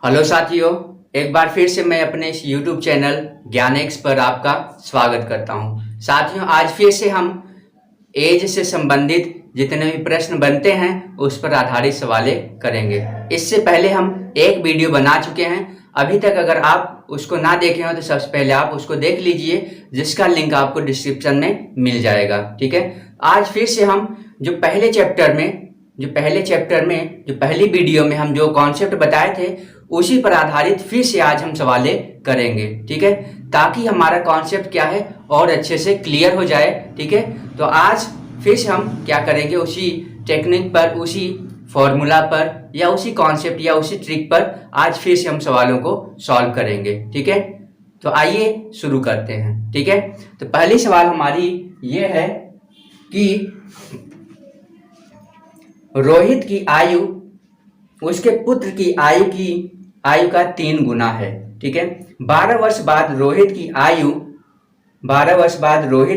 Hello साथियों, एक बार फिर से मैं अपने इस YouTube चैनल ज्ञान एक्स पर आपका स्वागत करता हूं। साथियों, आज फिर से हम एज से संबंधित जितने भी प्रश्न बनते हैं उस पर आधारित सवालें करेंगे। इससे पहले हम एक वीडियो बना चुके हैं। अभी तक अगर आप उसको ना देखे हो तो सबसे पहले आप उसको देख लीजिए, जिसका लिंक आपको डिस्क्रिप्शन में मिल जाएगा। ठीक है, आज फिर से हम जो पहली वीडियो में हम जो कॉन्सेप्ट बताए थे उसी पर आधारित फिर से आज हम सवालें करेंगे। ठीक है, ताकि हमारा कॉन्सेप्ट क्या है और अच्छे से क्लियर हो जाए। ठीक है, तो आज फिर से हम क्या करेंगे, उसी टेक्निक पर, उसी फॉर्मूला पर या उसी कॉन्सेप्ट या उसी ट्रिक पर आज फिर से हम सवालों को सॉल्व करेंगे। ठीक है, तो आइए शुरू करते हैं। ठीक है, तो पहली सवाल हमारी ये है कि रोहित की आयु उसके पुत्र की आयु का 3 गुना है। ठीक है, 12 वर्ष बाद रोहित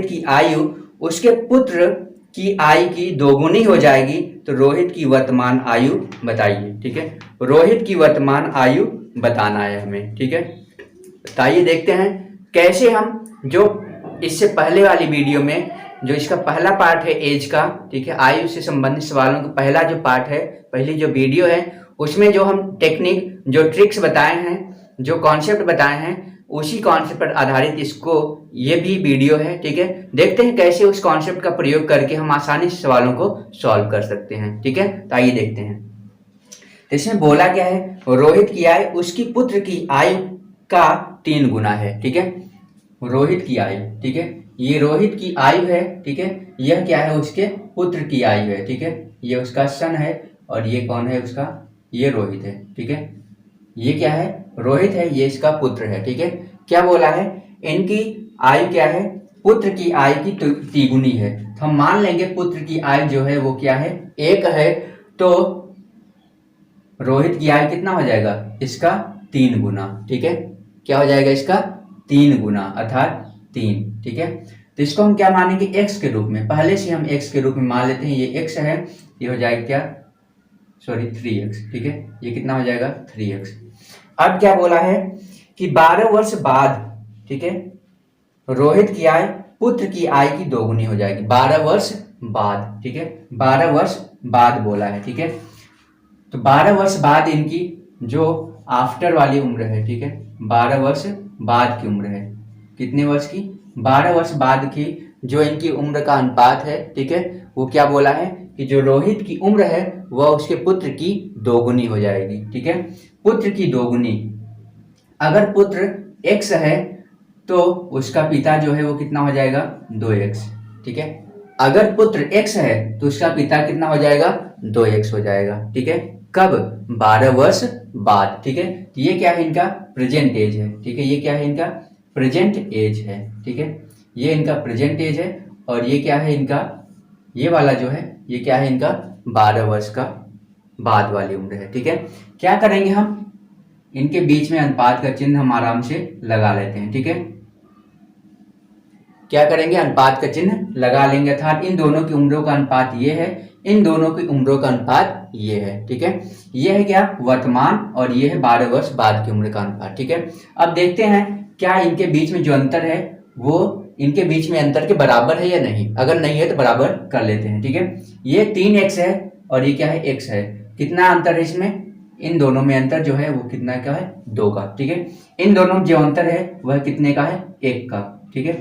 की आयु उसके पुत्र की आयु की 2 गुनी हो जाएगी, तो रोहित की वर्तमान आयु बताइए। ठीक है, रोहित की वर्तमान आयु बताना है हमें। ठीक है, तो आइए देखते हैं कैसे हम जो इससे पहले वाली वीडियो में जो इसका पहला पार्ट है एज का, ठीक है, आयु से संबंधित सवालों का पहला जो पार्ट है, पहली जो वीडियो है, उसमें जो हम टेक्निक, जो ट्रिक्स बताए हैं, जो कॉन्सेप्ट बताए हैं, उसी कॉन्सेप्ट पर आधारित इसको ये भी वीडियो है। ठीक है, देखते हैं कैसे उस कॉन्सेप्ट का प्रयोग करके हम आसानी से सवालों को सॉल्व कर सकते हैं। ठीक है, तो आइए देखते हैं। तो इसमें बोला क्या है, रोहित की आयु उसकी पुत्र की आयु का 3 गुना है। ठीक है, रोहित की आयु, ठीक है, ये रोहित की आयु है। ठीक है, यह क्या है, उसके पुत्र की आयु है। ठीक है, ये उसका सन है और ये कौन है, उसका, ये रोहित है। ठीक है, ये क्या है, रोहित है, ये इसका पुत्र है। ठीक है, क्या बोला है, इनकी आयु क्या है, पुत्र की आयु की तिगुनी है। तो हम मान लेंगे पुत्र की आयु जो है वो क्या है, 1 है, तो रोहित की आयु कितना हो जाएगा, इसका 3 गुना। ठीक है, क्या हो जाएगा, इसका 3 गुना अर्थात 3। ठीक है, तो इसको हम क्या मानेंगे, x के रूप में, पहले से हम x के रूप में मान लेते हैं। ये x है, ये हो जाएगा क्या, 3x। ठीक है, ये कितना हो जाएगा, 3x। अब क्या बोला है कि 12 वर्ष बाद, ठीक है, रोहित की आयु पुत्र की आयु की 2 गुनी हो जाएगी। 12 वर्ष बाद, ठीक है, 12 वर्ष बाद बोला है। ठीक है, तो 12 वर्ष बाद इनकी जो आफ्टर वाली उम्र है, ठीक है, 12 वर्ष बाद की उम्र है, कितने वर्ष की, 12 वर्ष बाद की जो इनकी उम्र का अनुपात है, ठीक है, वो क्या बोला है कि जो रोहित की उम्र है वह उसके पुत्र की 2 गुनी हो जाएगी। ठीक है, पुत्र की 2 गुनी, अगर पुत्र x है तो उसका पिता जो है वो कितना हो जाएगा, 2x। ठीक है, अगर पुत्र x है तो उसका पिता कितना हो जाएगा, 2x हो जाएगा। ठीक है, कब, 12 वर्ष बाद। ठीक है, तो ये क्या है, इनका प्रेजेंट एज है। ठीक है, ये क्या है, इनका प्रेजेंट एज है। ठीक है, ये इनका प्रेजेंट एज है, और ये क्या है, इनका ये वाला जो है, ये क्या है, इनका 12 वर्ष का बाद वाली उम्र है। ठीक है, क्या करेंगे हम, इनके बीच में अनुपात का चिन्ह हम आराम से लगा लेते हैं। ठीक है, क्या करेंगे, अनुपात का चिन्ह लगा लेंगे, अर्थात इन दोनों की उम्रों का अनुपात ये है, इन दोनों की उम्रों का अनुपात ये है। ठीक है, ये है क्या, वर्तमान, और ये है 12 वर्ष बाद की उम्र का अनुपात। ठीक है, अब देखते हैं क्या इनके बीच में जो अंतर है वो इनके बीच में अंतर के बराबर है या नहीं। अगर नहीं है तो बराबर कर लेते हैं। ठीक है, ये 3x है और ये क्या है, x है। कितना अंतर है इसमें, इन दोनों में अंतर जो है वो कितना का है, 2 का। ठीक है, इन दोनों में जो अंतर है वह कितने का है, 1 का। ठीक है,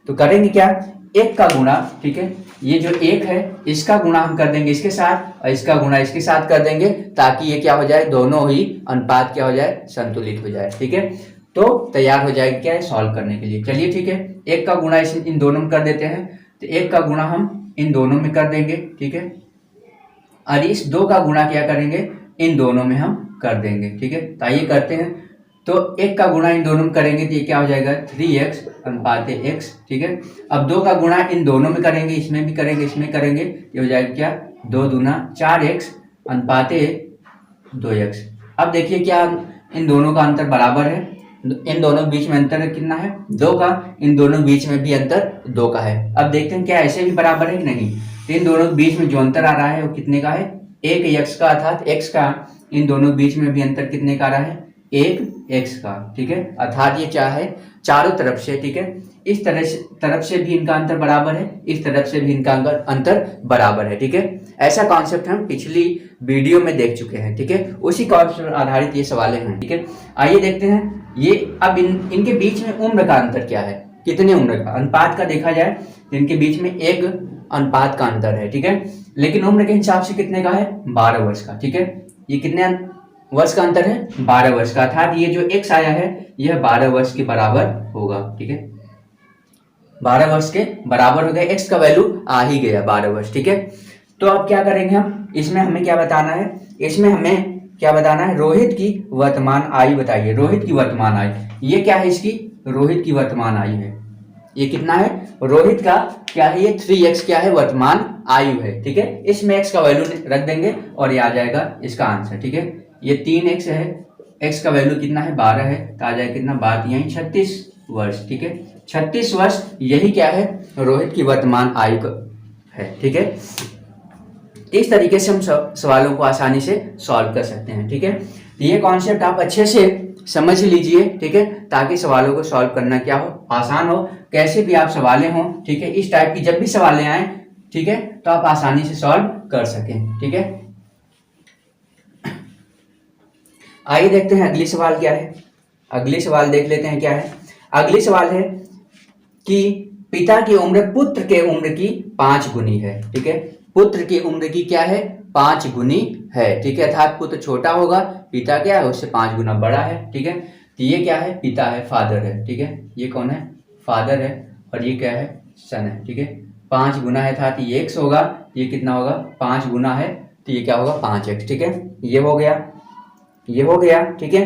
तो करेंगे क्या, 1 का गुणा, ठीक है, ये जो 1 है इसका गुणा हम कर देंगे इसके साथ, और इसका गुणा इसके साथ कर देंगे, ताकि ये क्या हो जाए, दोनों ही अनुपात क्या हो जाए, संतुलित हो जाए। ठीक है, तो तैयार हो जाएगा क्या है, सॉल्व करने के लिए। चलिए ठीक है, 1 का गुणा इन दोनों में कर देते हैं, तो 1 का गुणा हम इन दोनों में कर देंगे। ठीक है, और इस 2 का गुणा क्या करेंगे, इन दोनों में हम कर देंगे। ठीक है, तो आइए करते हैं। तो 1 का गुणा इन दोनों में करेंगे तो ये क्या हो जाएगा, 3x अनुपात x। ठीक है, अब 2 का गुणा इन दोनों में करेंगे, इसमें भी करेंगे, इसमें करेंगे, ये हो जाएगा क्या, 2 दूना 4x अनुपात 2x। अब देखिए क्या इन दोनों का अंतर बराबर है, इन दोनों के बीच में अंतर कितना है, 2 का, इन दोनों के बीच में भी अंतर 2 का है। अब देखते हैं क्या ऐसे भी बराबर है कि नहीं। तो इन दोनों के बीच में जो अंतर आ रहा है वो कितने का है, 1x का, अर्थात x का इन दोनों के बीच में भी अंतर कितने का आ रहा है, एक एक्स का, ठीक है। अर्थात ये क्या है, चारों तरफ से, ठीक है, इस तरफ से भी इनका अंतर बराबर है, इस तरफ से भी इनका अंतर बराबर है, ठीक है। ऐसा कॉन्सेप्ट हम पिछली वीडियो में देख चुके हैं, ठीक है। उसी कॉन्सेप्ट पर आधारित ये सवाल हैं, ठीक है। आइए देखते हैं ये अब इनके बीच में उम्र का अंतर क्या है, कितने उम्र का, अनुपात का देखा जाए तो इनके बीच में एक अनुपात का अंतर है, ठीक है। लेकिन उम्र के हिसाब से कितने का है, 12 वर्ष का, ठीक है। ये कितने वर्ष का अंतर है, 12 वर्ष का। अर्थात ये जो x आया है यह 12 वर्ष के बराबर होगा, ठीक है। 12 वर्ष के बराबर हो गया, x का वैल्यू आ ही गया 12 वर्ष, ठीक है। तो अब क्या करेंगे हम, इसमें हमें क्या बताना है, इसमें हमें क्या बताना है, रोहित की वर्तमान आयु बताइए। रोहित की वर्तमान आयु, ये क्या है इसकी, रोहित की वर्तमान आयु है, ये कितना है, रोहित का क्या है, ये 3x क्या है, वर्तमान आयु है, ठीक है। इसमें x का वैल्यू रख देंगे और ये आ जाएगा इसका आंसर, ठीक है। ये 3x है, x का वैल्यू कितना है, 12 है, तो आ जाएगा कितना, 12 यही 36 वर्ष, ठीक है। 36 वर्ष यही क्या है, रोहित की वर्तमान आयु है, ठीक है। इस तरीके से हम सवालों को आसानी से सॉल्व कर सकते हैं, ठीक है। तो ये कॉन्सेप्ट आप अच्छे से समझ लीजिए, ठीक है, ताकि सवालों को सॉल्व करना क्या हो, आसान हो। कैसे भी आप सवालें हों, ठीक है, इस टाइप की जब भी सवालें आए, ठीक है, तो आप आसानी से सॉल्व कर सकें, ठीक है। आइए देखते हैं अगली सवाल क्या है। अगली सवाल देख लेते हैं क्या है। अगली सवाल है कि पिता की उम्र पुत्र के उम्र की 5 गुनी है, ठीक है। पुत्र की उम्र की क्या है, 5 गुनी है, ठीक है। अर्थात पुत्र छोटा होगा, पिता क्या है, उससे 5 गुना बड़ा है, ठीक है। तो ये क्या है, पिता है, फादर है, ठीक है। ये कौन है, फादर है, और ये क्या है, सन है, ठीक है। 5 गुना है, अर्थात ये x होगा, ये कितना होगा, 5 गुना है, तो ये क्या होगा, 5x, ठीक है। ये हो गया, ये हो गया, ठीक है।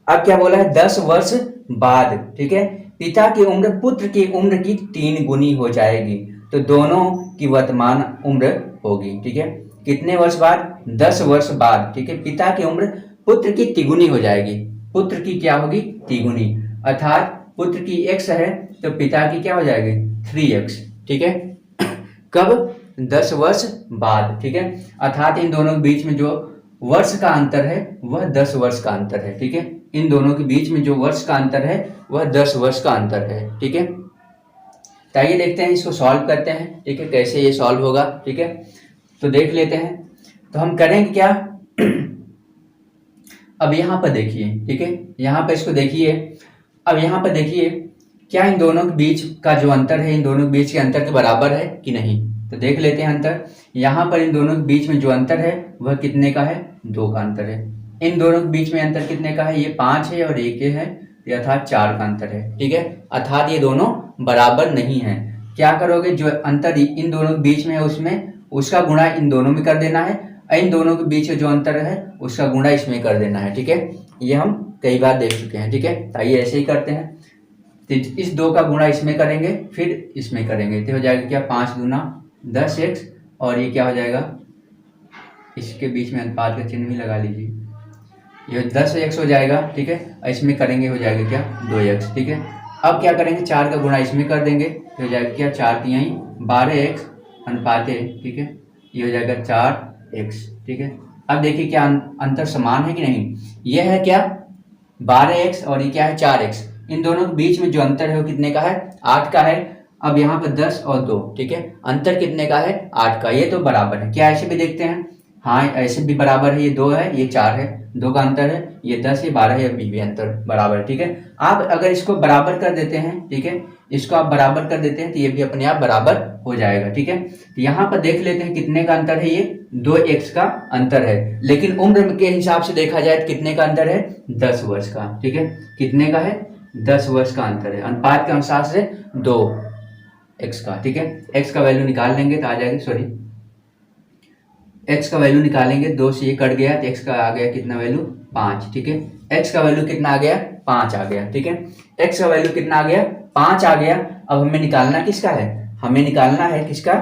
अब क्या बोला है, 10 वर्ष बाद, ठीक है, पिता की उम्र पुत्र की उम्र की 3 गुनी हो जाएगी, तो दोनों की वर्तमान उम्र होगी, ठीक है। कितने वर्ष बाद, 10 वर्ष बाद, ठीक है, पिता की उम्र पुत्र की तिगुनी हो जाएगी, पुत्र की क्या होगी, तिगुनी। अर्थात पुत्र की x है तो पिता की क्या हो जाएगी, 3x, ठीक है। कब, 10 वर्ष बाद, ठीक है। अर्थात इन दोनों के बीच में जो वर्ष का अंतर है वह 10 वर्ष का अंतर है, ठीक है। इन दोनों के बीच में जो वर्ष का अंतर है वह 10 वर्ष का अंतर है, ठीक है। तो आइए देखते हैं, इसको सॉल्व करते हैं, ठीक है, कैसे ये सॉल्व होगा, ठीक है। तो देख लेते हैं, तो हम करेंगे क्या, अब यहाँ पर देखिए, ठीक है, यहाँ पर इसको देखिए। अब यहाँ पर देखिए, क्या इन दोनों के बीच का जो अंतर है, इन दोनों के बीच के अंतर के बराबर है कि नहीं। तो देख लेते हैं अंतर। यहाँ पर इन दोनों के बीच में जो अंतर है वह कितने का है, 2 का अंतर है। इन दोनों के बीच में अंतर कितने का है, ये 5 है और 1 है, अर्थात 4 का अंतर है, ठीक है। अर्थात ये दोनों बराबर नहीं है। क्या करोगे, जो अंतर इन दोनों के बीच में है उसमें उसका गुणा इन दोनों में कर देना है, इन दोनों के बीच जो अंतर है उसका गुणा इसमें कर देना है, ठीक है। ये हम कई बार देख चुके हैं, ठीक है। आइए ऐसे ही करते हैं, तो इस 2 का गुणा इसमें करेंगे, फिर इसमें करेंगे, तो हो जाएगा क्या, 5 दूना 10x, और ये क्या हो जाएगा, इसके बीच में अनुपात का चिन्ह भी लगा लीजिए, ये 10x हो जाएगा, ठीक है। इसमें करेंगे हो जाएगा क्या, 2x, ठीक है। अब क्या करेंगे, 4 का गुणा इसमें कर देंगे, तो हो जाएगा क्या, 4 तिहाई 12x अनुपात, ठीक है, ये हो जाएगा 4x, ठीक है। अब देखिए क्या अंतर समान है कि नहीं, यह है क्या 12x और ये क्या है 4x, इन दोनों के बीच में जो अंतर है वो कितने का है, 8 का है। अब यहाँ पर 10 और 2, ठीक है, अंतर कितने का है, 8 का। ये तो बराबर है, क्या ऐसे भी देखते हैं, हाँ ऐसे भी बराबर है, ये 2 है ये 4 है, 2 का अंतर है, ये 10 ये 12 है, अभी भी अंतर बराबर है, ठीक है। आप अगर इसको बराबर कर देते हैं, ठीक है, इसको आप बराबर कर देते हैं तो ये भी अपने आप बराबर हो जाएगा, ठीक है। तो यहाँ पर देख लेते हैं कितने का अंतर है, ये 2x का अंतर है, लेकिन उम्र के हिसाब से देखा जाए तो कितने का अंतर है, 10 वर्ष का, ठीक है। कितने का है, 10 वर्ष का अंतर है, अनुपात के अनुसार से 2x का, ठीक है। x का वैल्यू निकाल लेंगे तो आ जाएगा, सॉरी x का वैल्यू निकालेंगे, 2 से ये कट गया तो x का आ गया कितना वैल्यू, 5, ठीक है। x का वैल्यू कितना आ गया, 5 आ गया, ठीक है। x का वैल्यू कितना आ गया, 5 आ गया। अब हमें निकालना किसका है, हमें निकालना है किसका,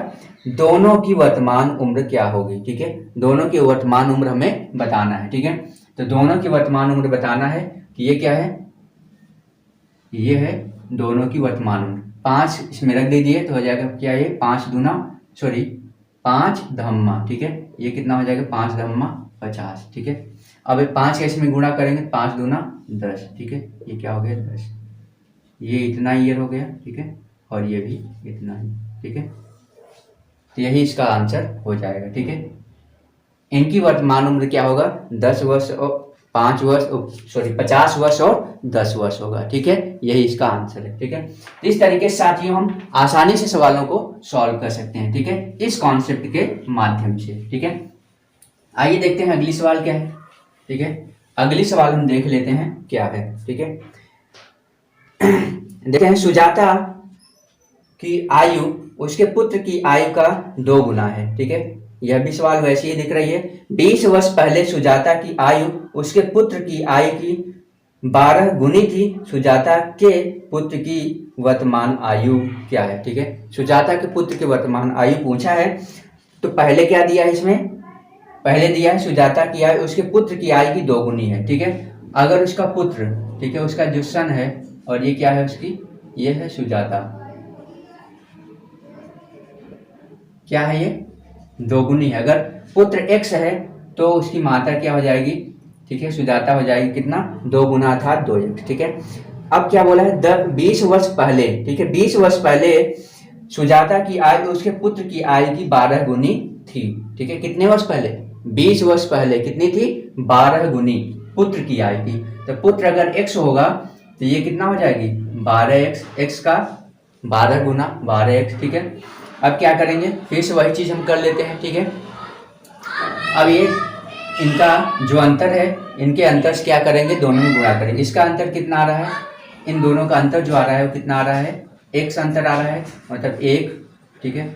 दोनों की वर्तमान उम्र क्या होगी, ठीक है। दोनों की वर्तमान उम्र हमें बताना है, ठीक है। तो दोनों की वर्तमान उम्र बताना है कि ये क्या है, ये है दोनों की वर्तमान उम्र। 5 इसमें रख दीजिए तो हो जाएगा क्या, ये 5 दूना सॉरी 5 धम्मा, ठीक है। ये कितना हो जाएगा, 5 धम्मा 50, ठीक है। अब 5 का इसमें गुणा करेंगे, 5 दूना 10, ठीक है, ये क्या हो गया 10, ये इतना ईयर हो गया, ठीक है, और ये भी इतना ही, ठीक है। तो यही इसका आंसर हो जाएगा, ठीक है। इनकी वर्तमान उम्र क्या होगा, 10 वर्ष और 5 वर्ष, सॉरी 50 वर्ष और 10 वर्ष होगा, ठीक है, यही इसका आंसर है, ठीक है। तो इस तरीके से साथियों हम आसानी से सवालों को सॉल्व कर सकते हैं, ठीक है, इस कॉन्सेप्ट के माध्यम से, ठीक है। आइए देखते हैं अगली सवाल क्या है, ठीक है। अगली सवाल हम देख लेते हैं क्या है, ठीक है। देखते हैं, सुजाता की आयु उसके पुत्र की आयु का 2 गुना है, ठीक है। यह भी सवाल वैसे ही दिख रही है। 20 वर्ष पहले सुजाता की आयु उसके पुत्र की आयु की 12 गुनी थी। सुजाता के पुत्र की वर्तमान आयु क्या है, ठीक है। सुजाता के पुत्र की वर्तमान आयु पूछा है, तो पहले क्या दिया है इसमें, पहले दिया है सुजाता की आयु उसके पुत्र की आयु की 2 गुनी है, ठीक है। अगर उसका पुत्र, ठीक है, उसका जो सन है, और ये क्या है उसकी, ये है सुजाता, क्या है ये 2 गुनी है। अगर पुत्र x है तो उसकी माता क्या हो जाएगी, ठीक है, सुजाता हो जाएगी कितना, 2 गुना अर्थात 2x, ठीक है। अब क्या बोला है, 20 वर्ष पहले, ठीक है, 20 वर्ष पहले सुजाता की आयु उसके पुत्र की आयु की 12 गुनी थी, ठीक है। कितने वर्ष पहले, 20 वर्ष पहले कितनी थी, 12 गुनी पुत्र की आयु की। तो पुत्र अगर x होगा तो ये कितना हो जाएगी 12x, x का 12 गुना 12x, ठीक है। अब क्या करेंगे, फिर से वही चीज हम कर लेते हैं, ठीक है। अब ये इनका जो अंतर है, इनके अंतर से क्या करेंगे, दोनों में गुणा करेंगे। इसका अंतर कितना आ रहा है, इन दोनों का अंतर जो आ रहा है वो कितना आ रहा है, 1 अंतर आ रहा है, मतलब 1, ठीक है।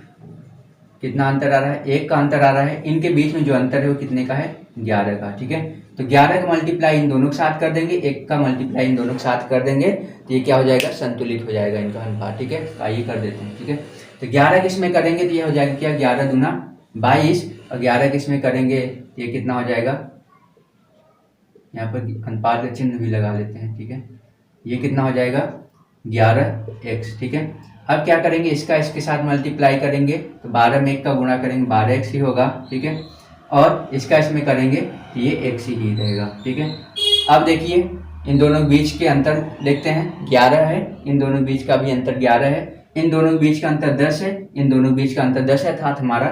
कितना अंतर आ रहा है, 1 का अंतर आ रहा है। इनके बीच में जो अंतर है वो कितने का है, 11 का, ठीक है। तो 11 का मल्टीप्लाई इन दोनों के साथ कर देंगे, 1 का मल्टीप्लाई इन दोनों के साथ कर देंगे, तो ये क्या हो जाएगा, संतुलित हो जाएगा इनका अनुपात, ठीक है। आइए कर देते हैं, ठीक है। तो 11 किस में करेंगे तो ये हो जाएगा क्या, 11 दूना 22, और 11 किस में करेंगे तो ये कितना हो जाएगा, यहाँ पर अनुपात का चिन्ह भी लगा लेते हैं, ठीक है। ये कितना हो जाएगा 11x, ठीक है। अब क्या करेंगे, इसका इसके साथ मल्टीप्लाई करेंगे, तो 12 में 1 का गुणा करेंगे 12x ही होगा, ठीक है। और इसका इसमें करेंगे तो ये x ही रहेगा, ठीक है। अब देखिए इन दोनों के बीच के अंतर देखते हैं, 11 है, इन दोनों के बीच का भी अंतर 11 है, इन दोनों के बीच का अंतर 10 है, इन दोनों के बीच का अंतर 10 है, अर्थात हमारा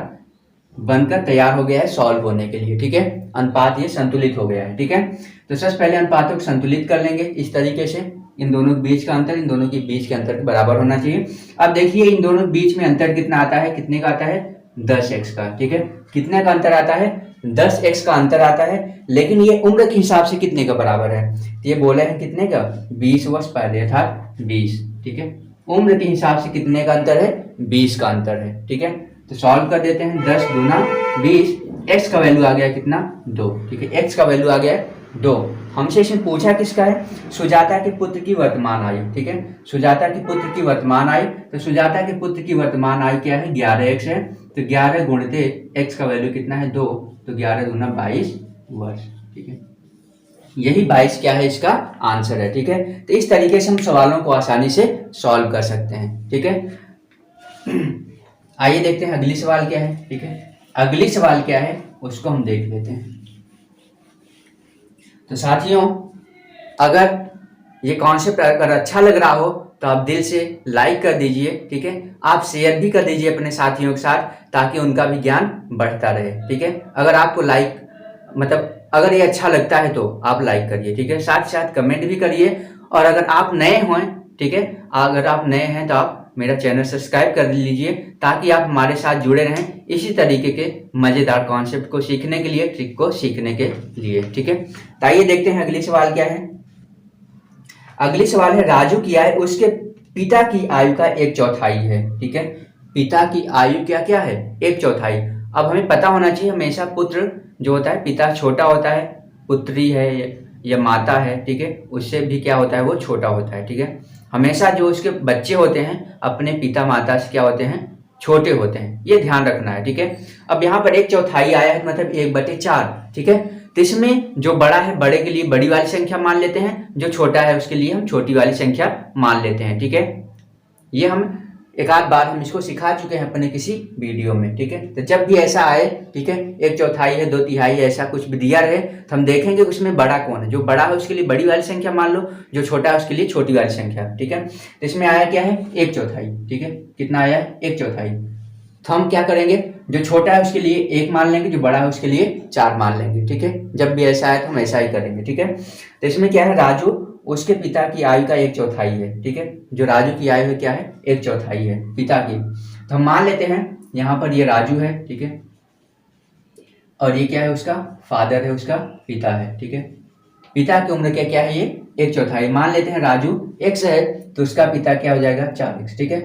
बनकर तैयार हो गया है सॉल्व होने के लिए, ठीक है। अनुपात ये संतुलित हो गया है, ठीक है। तो सबसे पहले अनुपातों को संतुलित कर लेंगे इस तरीके से, इन दोनों के बीच का अंतर इन दोनों के बीच के अंतर के बराबर होना चाहिए। अब देखिए इन दोनों के बीच में अंतर कितना आता है, कितने का आता है, 10x का, ठीक है। कितने का अंतर आता है, 10x का अंतर आता है, लेकिन ये उम्र के हिसाब से कितने का बराबर है, तो ये बोले हैं कितने का, 20 वर्ष पहले अर्थात 20, ठीक है। उम्र के हिसाब से कितने का अंतर है, 20 का अंतर है, ठीक है। तो सॉल्व कर देते हैं, 10 दूना 20, x का वैल्यू आ गया कितना, 2, ठीक है। x का वैल्यू आ गया 2। हमसे इसमें पूछा किसका है, सुजाता के पुत्र की वर्तमान आयु, ठीक है। सुजाता के पुत्र की वर्तमान आयु, तो सुजाता के पुत्र की वर्तमान आयु क्या है, 11x है, तो 11 गुणित x का वैल्यू कितना है, 2, तो 11 दूना 22 वर्ष, ठीक है। यही 22 क्या है इसका आंसर है, ठीक है। तो इस तरीके से हम सवालों को आसानी से सॉल्व कर सकते हैं, ठीक है। आइए देखते हैं अगली सवाल क्या है, ठीक है। अगली सवाल क्या है उसको हम देख लेते हैं। तो साथियों अगर ये कॉन्सेप्ट अगर अच्छा लग रहा हो तो आप दिल से लाइक कर दीजिए, ठीक है। आप शेयर भी कर दीजिए अपने साथियों के साथ, ताकि उनका भी ज्ञान बढ़ता रहे, ठीक है। अगर आपको लाइक मतलब अगर ये अच्छा लगता है तो आप लाइक करिए, ठीक है। साथ साथ कमेंट भी करिए, और अगर आप नए हों, ठीक है, अगर आप नए हैं तो आप मेरा चैनल सब्सक्राइब कर लीजिए, ताकि आप हमारे साथ जुड़े रहें इसी तरीके के मजेदार कॉन्सेप्ट को सीखने के लिए, ट्रिक को सीखने के लिए, ठीक है। तो आइए देखते हैं अगली सवाल क्या है। अगली सवाल है, राजू की आयु उसके पिता की आयु का 1/4 है, ठीक है। पिता की आयु क्या क्या है, 1/4। अब हमें पता होना चाहिए हमेशा पुत्र जो होता है, पिता छोटा होता है, पुत्री है या माता है, ठीक है, उससे भी क्या होता है, वो छोटा होता है, ठीक है। हमेशा जो उसके बच्चे होते हैं अपने पिता माता से क्या होते हैं, छोटे होते हैं, ये ध्यान रखना है, ठीक है। अब यहाँ पर 1/4 आया है, मतलब 1/4, ठीक है। तो इसमें जो बड़ा है बड़े के लिए बड़ी वाली संख्या मान लेते हैं, जो छोटा है उसके लिए हम छोटी वाली संख्या मान लेते हैं, ठीक है। ये हम एक आध बार हम इसको सिखा चुके हैं अपने किसी वीडियो में, ठीक है। तो जब भी ऐसा आए, ठीक है, 1/4 है, 2/3 ऐसा कुछ भी दिया रहे, तो हम देखेंगे उसमें बड़ा कौन है। जो बड़ा है उसके लिए बड़ी वाली संख्या मान लो, जो छोटा है उसके लिए छोटी वाली संख्या, ठीक है। तो इसमें आया क्या है 1/4, ठीक है। कितना आया है 1/4। तो हम क्या करेंगे, जो छोटा है उसके लिए 1 मान लेंगे, जो बड़ा है उसके लिए 4 मान लेंगे, ठीक है। जब भी ऐसा है तो हम ऐसा ही करेंगे, ठीक है। तो इसमें क्या है, राजू उसके पिता की आयु का 1/4 है, ठीक है। जो राजू की आयु है क्या है 1/4 है पिता की। तो हम मान लेते हैं यहाँ पर ये राजू है, ठीक है, और ये क्या है उसका फादर है, उसका पिता है, ठीक है। पिता की उम्र क्या है, ये 1/4 मान लेते हैं। राजू x है तो उसका पिता क्या हो जाएगा 4x, ठीक है।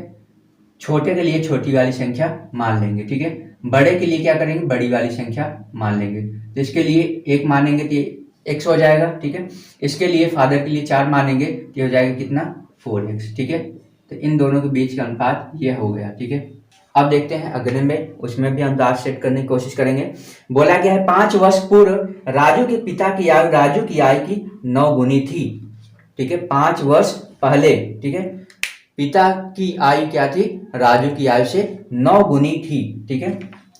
छोटे के लिए छोटी वाली संख्या मान लेंगे, ठीक है। बड़े के लिए क्या करेंगे, बड़ी वाली संख्या मान लेंगे। तो इसके लिए 1 मानेंगे तो x हो जाएगा, ठीक है। इसके लिए फादर के लिए 4 मानेंगे तो हो जाएगा कितना 4x, ठीक है। तो इन दोनों के बीच का अनुपात ये हो गया, ठीक है। अब देखते हैं अगले में, उसमें भी अंदाज सेट करने की कोशिश करेंगे। बोला गया है 5 वर्ष पूर्व राजू के पिता की आयु राजू की आयु की 9 गुनी थी, ठीक है। 5 वर्ष पहले, ठीक है, पिता की आयु क्या थी, राजू की आयु से 9 गुनी थी, ठीक है।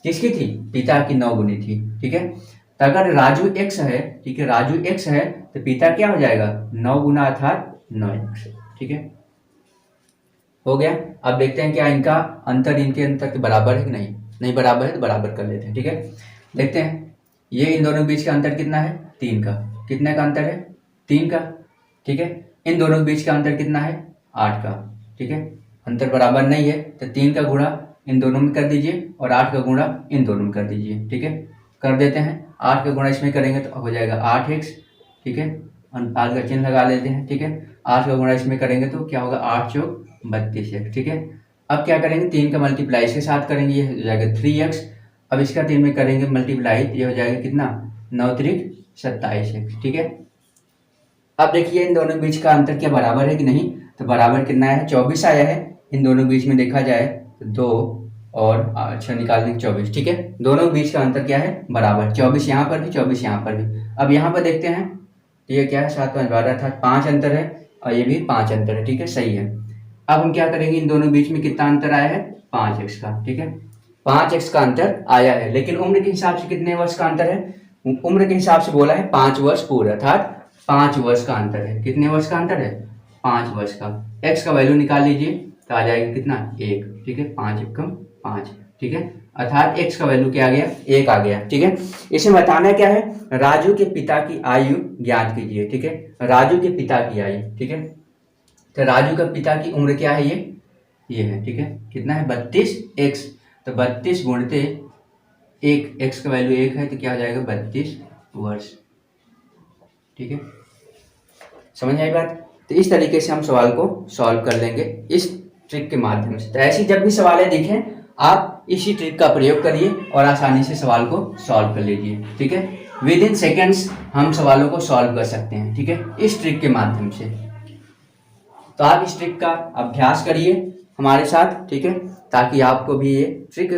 किसकी थी, पिता की 9 गुनी थी, ठीक है। तो अगर राजू x है, ठीक है, राजू x है तो पिता क्या हो जाएगा 9 गुना अर्थात 9x, ठीक है। हो गया। अब देखते हैं क्या इनका अंतर, इनके अंतर के बराबर है कि नहीं। नहीं बराबर है तो बराबर कर लेते हैं, ठीक है। देखते हैं ये इन दोनों के बीच का अंतर कितना है 3 का। कितने का अंतर है 3 का, ठीक है। इन दोनों के बीच का अंतर कितना है 8 का, ठीक है। अंतर बराबर नहीं है तो 3 का गुणा इन दोनों में कर दीजिए और 8 का गुणा इन दोनों में कर दीजिए, ठीक है। कर देते हैं 8 का गुणा इसमें करेंगे तो हो जाएगा 8x, ठीक है। अनुपात का चिन्ह लगा लेते हैं, ठीक है। 8 का गुणा इसमें करेंगे तो क्या होगा 8 चौक 32x, ठीक है। अब क्या करेंगे 3 का मल्टीप्लाई इसके साथ करेंगे, ये हो जाएगा 3x। अब इसका 3 में करेंगे मल्टीप्लाई, ये हो जाएगा कितना 9 त्रिक 27x, ठीक है। अब देखिए इन दोनों के बीच का अंतर क्या बराबर है कि नहीं। तो बराबर कितना है 24 आया है। इन दोनों के बीच में देखा जाए तो 2 और अच्छा निकाल देंगे 24, ठीक है। दोनों के बीच का अंतर क्या है बराबर, 24 यहाँ पर भी 24 यहाँ पर भी। अब यहाँ पर देखते हैं तो ये क्या है 7 5 12 था, 5 अंतर है और ये भी 5 अंतर है, ठीक है, सही है। अब हम क्या करेंगे, इन दोनों के बीच में कितना अंतर आया है 5x का, ठीक है। 5x का अंतर आया है, लेकिन उम्र के हिसाब से कितने वर्ष का अंतर है, उम्र के हिसाब से बोला है 5 वर्ष पूर्व, अर्थात 5 वर्ष का अंतर है। कितने वर्ष का अंतर है 5 वर्ष का। x का वैल्यू निकाल लीजिए तो आ जाएगा कितना 1, ठीक है। 5 एकम 5, ठीक है, अर्थात x का वैल्यू क्या आ गया 1 आ गया, ठीक है। इसमें बताना क्या है, राजू के पिता की आयु ज्ञात कीजिए, ठीक है। राजू के पिता की आयु, ठीक है। तो राजू का पिता की उम्र क्या है, ये है, ठीक है। कितना है 32x। तो 32 गुणते 1, x का वैल्यू 1 है तो क्या हो जाएगा 32 वर्ष, ठीक है। समझ आई बात। तो इस तरीके से हम सवाल को सॉल्व कर लेंगे इस ट्रिक के माध्यम से। तो ऐसी जब भी सवालें दिखें आप इसी ट्रिक का प्रयोग करिए और आसानी से सवाल को सॉल्व कर लीजिए, ठीक है। विद इन सेकेंड्स हम सवालों को सॉल्व कर सकते हैं, ठीक है, इस ट्रिक के माध्यम से। तो आप इस ट्रिक का अभ्यास करिए हमारे साथ, ठीक है, ताकि आपको भी ये ट्रिक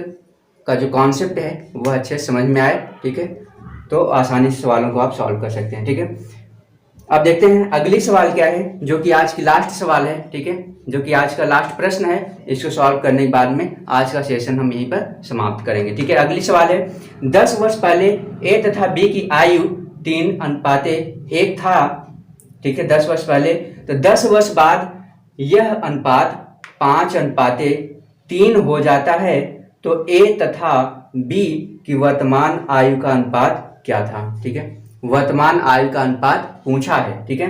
का जो कॉन्सेप्ट है वह अच्छे समझ में आए, ठीक है। तो आसानी से सवालों को आप सॉल्व कर सकते हैं, ठीक है। अब देखते हैं अगली सवाल क्या है, जो कि आज की लास्ट सवाल है, ठीक है, जो कि आज का लास्ट प्रश्न है। इसको सॉल्व करने के बाद में आज का सेशन हम यहीं पर समाप्त करेंगे, ठीक है। अगली सवाल है 10 वर्ष पहले ए तथा बी की आयु 3:1 था, ठीक है, 10 वर्ष पहले। तो 10 वर्ष बाद यह अनुपात 5:3 हो जाता है, तो ए तथा बी की वर्तमान आयु का अनुपात क्या था, ठीक है। वर्तमान आयु का अनुपात पूछा है, ठीक है।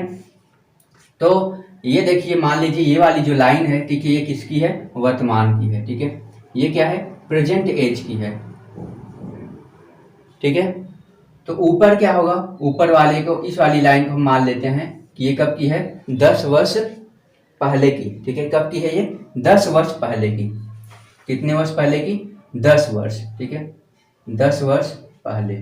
तो ये देखिए मान लीजिए ये वाली जो लाइन है, ठीक है, ये किसकी है वर्तमान की है, ठीक है। ये क्या है प्रेजेंट एज की है, ठीक है। तो ऊपर क्या होगा, ऊपर वाले को इस वाली लाइन को हम मान लेते हैं कि ये कब की है 10 वर्ष पहले की, ठीक है। कब की है ये 10 वर्ष पहले की। कितने वर्ष पहले की 10 वर्ष, ठीक है। 10 वर्ष पहले,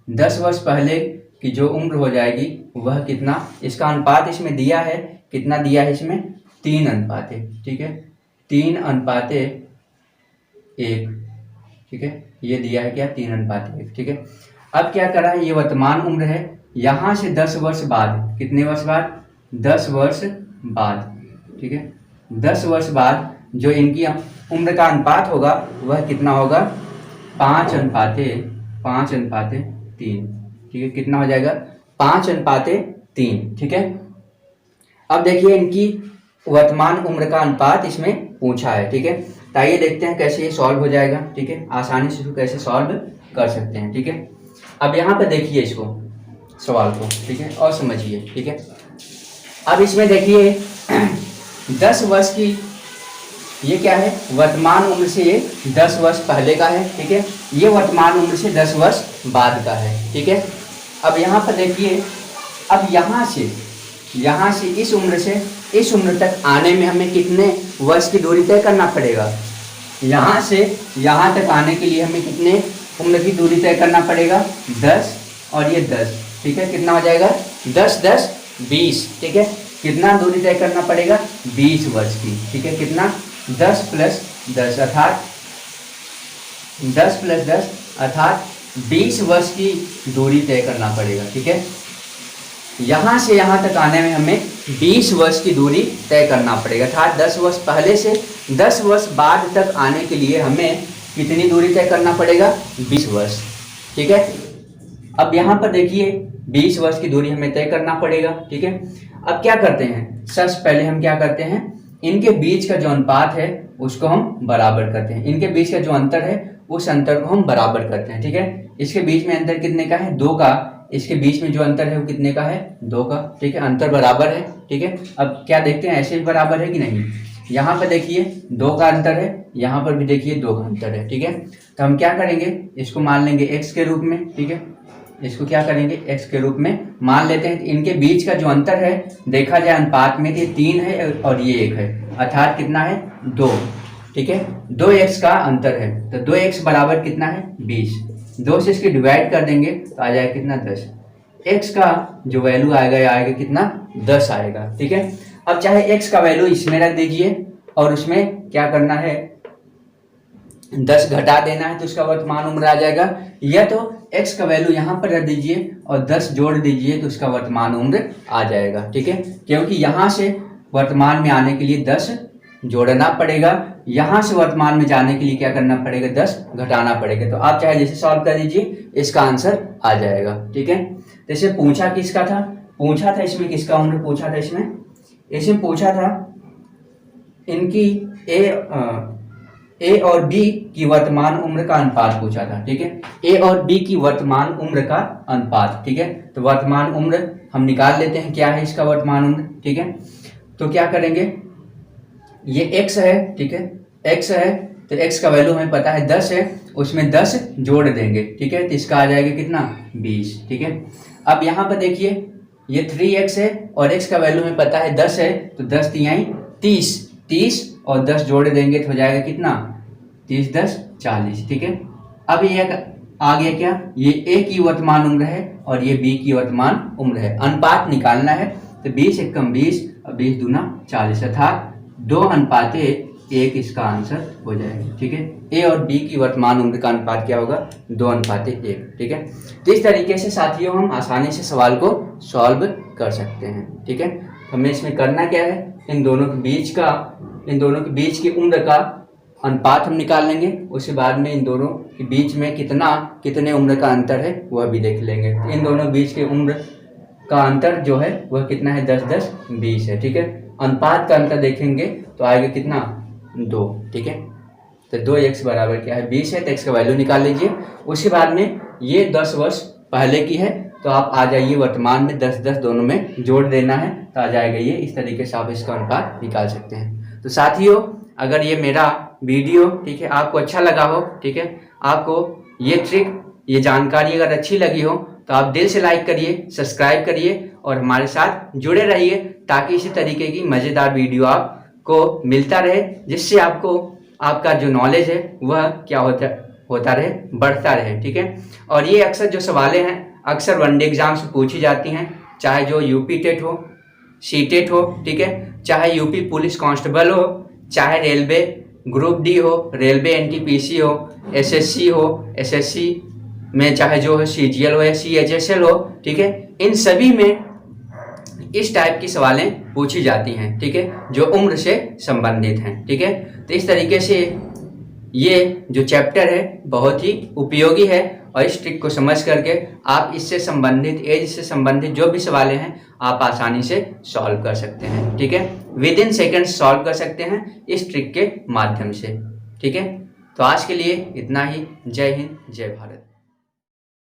10 वर्ष पहले की जो उम्र हो जाएगी वह कितना, इसका अनुपात इसमें दिया है, कितना दिया है इसमें 3:1, ठीक है, 3:1, ठीक है। ये दिया है क्या 3:1, ठीक है। अब क्या करा है, ये वर्तमान उम्र है, यहाँ से 10 वर्ष बाद, कितने वर्ष बाद 10 वर्ष बाद, ठीक है, 10 वर्ष बाद जो इनकी उम्र का अनुपात होगा वह कितना होगा 5:3। ठीक है, कितना हो जाएगा 5:3। ठीक है, अब देखिए इनकी वर्तमान उम्र का अनुपात इसमें पूछा है। ठीक है, तो आइए देखते हैं कैसे ये सॉल्व हो जाएगा। ठीक है, आसानी से इसको कैसे सॉल्व कर सकते हैं। ठीक है, अब यहाँ पर देखिए इसको सवाल को, ठीक है, और समझिए। ठीक है, अब इसमें देखिए 10 वर्ष की, ये क्या है वर्तमान उम्र से ये 10 वर्ष पहले का है। ठीक है, ये वर्तमान उम्र से 10 वर्ष बाद का है। ठीक है, अब यहाँ पर देखिए, अब यहाँ से इस उम्र से इस उम्र तक आने में हमें कितने वर्ष की दूरी तय करना पड़ेगा। यहाँ से यहाँ तक आने के लिए हमें कितने उम्र की दूरी तय करना पड़ेगा 10 और ये 10। ठीक है, कितना हो जाएगा 10 10 20। ठीक है, कितना दूरी तय करना पड़ेगा 20 वर्ष की। ठीक है, कितना 10 + 10 अर्थात 10 + 10 अर्थात 20 वर्ष की दूरी तय करना पड़ेगा। ठीक है, यहाँ से यहाँ तक आने में हमें 20 वर्ष की दूरी तय करना पड़ेगा, अर्थात 10 वर्ष पहले से 10 वर्ष बाद तक आने के लिए हमें कितनी दूरी तय करना पड़ेगा 20 वर्ष। ठीक है, अब यहाँ पर देखिए 20 वर्ष की दूरी हमें तय करना पड़ेगा। ठीक है, अब क्या करते हैं, सबसे पहले हम क्या करते हैं, इनके बीच का जो अनुपात है उसको हम बराबर करते हैं। इनके बीच का जो अंतर है उस अंतर को हम बराबर करते हैं। ठीक है, इसके बीच में अंतर कितने का है 2 का, इसके बीच में जो अंतर है वो कितने का है 2 का। ठीक है, अंतर बराबर है। ठीक है, अब क्या देखते हैं ऐसे भी बराबर है कि नहीं। यहाँ पर देखिए 2 का अंतर है, यहाँ पर भी देखिए 2 का अंतर है। ठीक है, तो हम क्या करेंगे, इसको मान लेंगे x के रूप में। ठीक है, इसको क्या करेंगे x के रूप में मान लेते हैं। इनके बीच का जो अंतर है देखा जाए अनुपात में तो 3 है और ये 1 है, अर्थात कितना है 2। ठीक है, 2x का अंतर है, तो 2x बराबर कितना है 20। 2 से इसके डिवाइड कर देंगे तो आ जाएगा कितना 10। x का जो वैल्यू आएगा कितना 10 आएगा। ठीक है, अब चाहे x का वैल्यू इसमें रख दीजिए और उसमें क्या करना है 10 घटा देना है तो उसका वर्तमान उम्र आ जाएगा, या तो x का वैल्यू यहाँ पर रख दीजिए और 10 जोड़ दीजिए तो उसका वर्तमान उम्र आ जाएगा। ठीक है, क्योंकि यहाँ से वर्तमान में आने के लिए 10 जोड़ना पड़ेगा, यहाँ से वर्तमान में जाने के लिए क्या करना पड़ेगा 10 घटाना पड़ेगा। तो आप चाहे जैसे सॉल्व कर दीजिए इसका आंसर आ जाएगा। ठीक है, तो इसे पूछा किसका था, पूछा था इसमें किसका उम्र पूछा था, इसमें पूछा था इनकी ए और बी की वर्तमान उम्र का अनुपात पूछा था। ठीक है, ए और बी की वर्तमान उम्र का अनुपात। ठीक है, तो वर्तमान उम्र हम निकाल लेते हैं, क्या है इसका वर्तमान उम्र। ठीक है, तो क्या करेंगे, ये x है। ठीक है, x है तो x का वैल्यू हमें पता है 10 है, उसमें 10 जोड़ देंगे। ठीक है, तो इसका आ जाएगा कितना 20। ठीक है, अब यहाँ पर देखिए ये 3x है और x का वैल्यू हमें पता है 10 है, तो 10 तिहाई 30 और 10 जोड़ देंगे तो हो जाएगा कितना 30 10 40। ठीक है, अब ये आ गया क्या, ये a की वर्तमान उम्र है और ये b की वर्तमान उम्र है, अनुपात निकालना है तो 20 × 20 और 20 दूना 40 अर्थात 2:1 इसका आंसर हो जाएगा। ठीक है, ए और बी की वर्तमान उम्र का अनुपात क्या होगा 2:1। ठीक है, तो इस तरीके से साथियों हम आसानी से सवाल को सॉल्व कर सकते हैं। ठीक है, हमें इसमें करना क्या है, इन दोनों के बीच की उम्र का अनुपात हम निकाल लेंगे, उसके बाद में इन दोनों के बीच में कितने उम्र का अंतर है वह भी देख लेंगे। इन दोनों बीच के उम्र का अंतर जो है वह कितना है 10 10 20 है। ठीक है, अनुपात का अंतर देखेंगे तो आएगा कितना 2। ठीक है, तो 2x बराबर क्या है 20 है, तो x का वैल्यू निकाल लीजिए। उसके बाद में ये 10 वर्ष पहले की है तो आप आ जाइए वर्तमान में 10 10 दोनों में जोड़ देना है तो आ जाएगा ये। इस तरीके से आप इसका अनुपात निकाल सकते हैं। तो साथियों अगर ये मेरा वीडियो ठीक है आपको अच्छा लगा हो, ठीक है, आपको ये ट्रिक ये जानकारी अगर अच्छी लगी हो तो आप दिल से लाइक करिए, सब्सक्राइब करिए और हमारे साथ जुड़े रहिए ताकि इसी तरीके की मज़ेदार वीडियो आपको मिलता रहे, जिससे आपको आपका जो नॉलेज है वह क्या होता रहे बढ़ता रहे। ठीक है, और ये अक्सर जो सवालें हैं अक्सर वनडे एग्जाम्स में पूछी जाती हैं, चाहे जो यूपी टेट हो, सी टेट हो, ठीक है, चाहे यूपी पुलिस कांस्टेबल हो, चाहे रेलवे ग्रुप डी हो, रेलवे एनटीपीसी हो, एसएससी हो, एसएससी में चाहे जो है सीजीएल हो या सीएचएसएल हो। ठीक है, इन सभी में इस टाइप की सवालें पूछी जाती हैं, ठीक है, जो उम्र से संबंधित हैं, ठीक है। तो इस तरीके से ये जो चैप्टर है बहुत ही उपयोगी है और इस ट्रिक को समझ करके आप इससे संबंधित, एज से संबंधित जो भी सवालें हैं आप आसानी से सॉल्व कर सकते हैं, ठीक है। विद इन सेकेंड्स सॉल्व कर सकते हैं इस ट्रिक के माध्यम से, ठीक है। तो आज के लिए इतना ही। जय हिंद, जय भारत।